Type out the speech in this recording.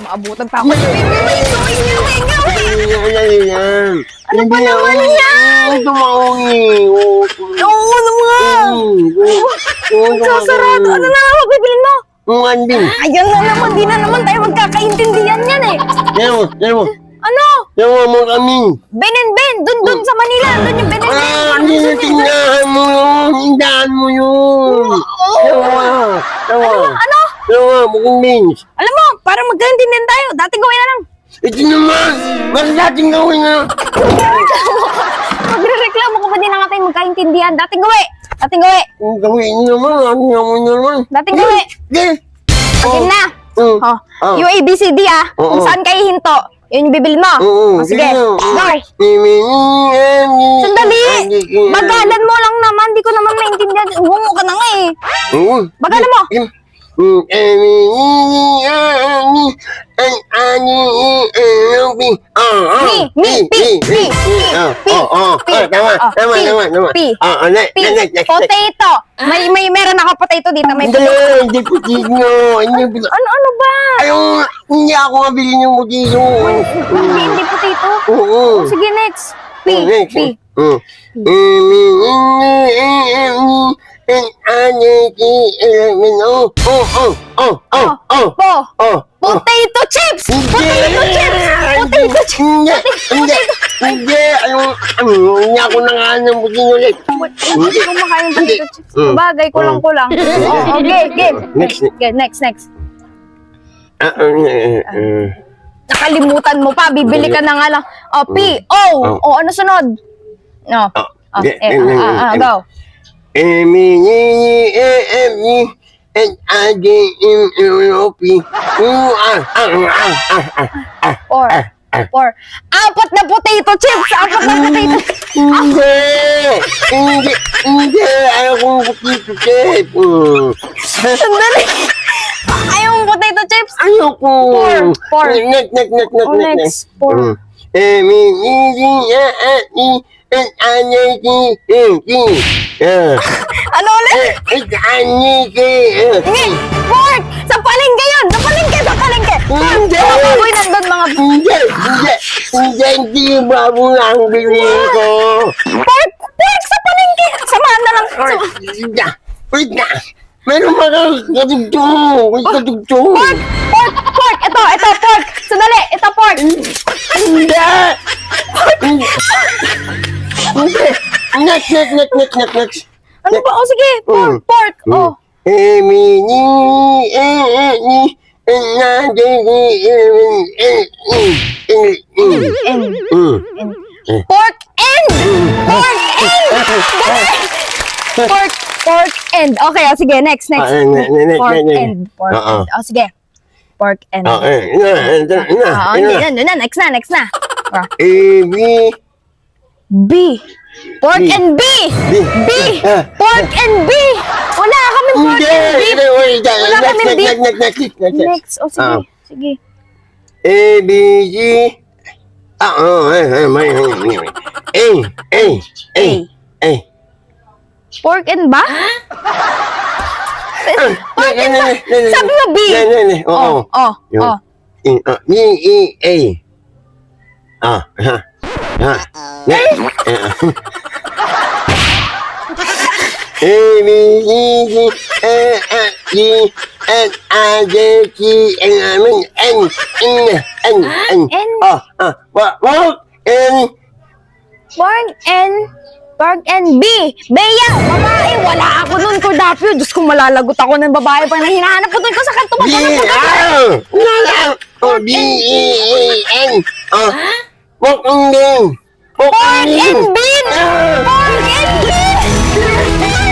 Maabutan pa ako. Ano ba naman yan? Ito maungi. Oo naman. Sasarado. Ano na lang magbibilin mo? Anding. Ayan na naman. Di na naman tayo magkakaintindihan yan eh. Yan mo. Ano? Yan mo kami. Ben and Ben. Dun sa Manila. Dun yung Ben and Ben. Hindi na tindahan mo yun. Tindahan mo yun. Ano? Yawa, mukhang beans. Alam mo, para magkaintindihan tayo. Dati gawin na lang. Ito naman. Bakit dating gawin na? Magre-reklamo ko pa din na nga tayo magkaintindihan. Dating gawin. Gawin naman. Dating gawin. Again na. Yung ABCD kung saan kayo hinto, yun yung bibil mo. Sige, go. Sandali. Bagalan mo lang naman. Di ko naman maintindihan. Umungo ka na nga eh. Bagalan mo. Potato. Meron ako potato dito. Hindi potato. Ano ba? Hindi ako mabili ng potato. Hindi potato? Sige, next. P. Potato chips! Hindi ako nangahan ng potato ulit. Hindi ko makain potato chips. Bagay, kulang-kulang. Okay, game. Next. Nakalimutan mo pa, bibili ka na nga lang. P, O. Ano sunod? No. Go. Four. Apat na potato chips! Hindi. Ayaw kong potato chip. Sandali. Ayaw mong potato chips? Ayaw ko. Four. Next. Four. Ano ulit? Pork! Sa palengke yun! Sa palengke! Hindi! Mga baboy nandun, mga... Hindi yung baboy ang bilhin ko. Pork sa palengke! Samahan na lang. Wait na! Meron mga kadugtong! Pork! Ito, pork! Sandali! Ito, pork! Hindi! Next! Ano ba? Sige! Pork! Pork end! Pork end! Okay, sige, next. Pork end. Sige. Pork end. Next na. B. Pork and B! Pork and B! Wala kami pork and B! Wala kami beef! Next. Sige. A, B, G. A. Pork and ba? Pork and ba? Sabi mo B! Pork and B. Beya, babae. Wala ako nun, Kordapio. Diyos ko, malalagot ako ng babae pa na hinahanap ko dun ko sa kanto. B-E-A-N. Pork and bean. Pork and bean! Pork and bean!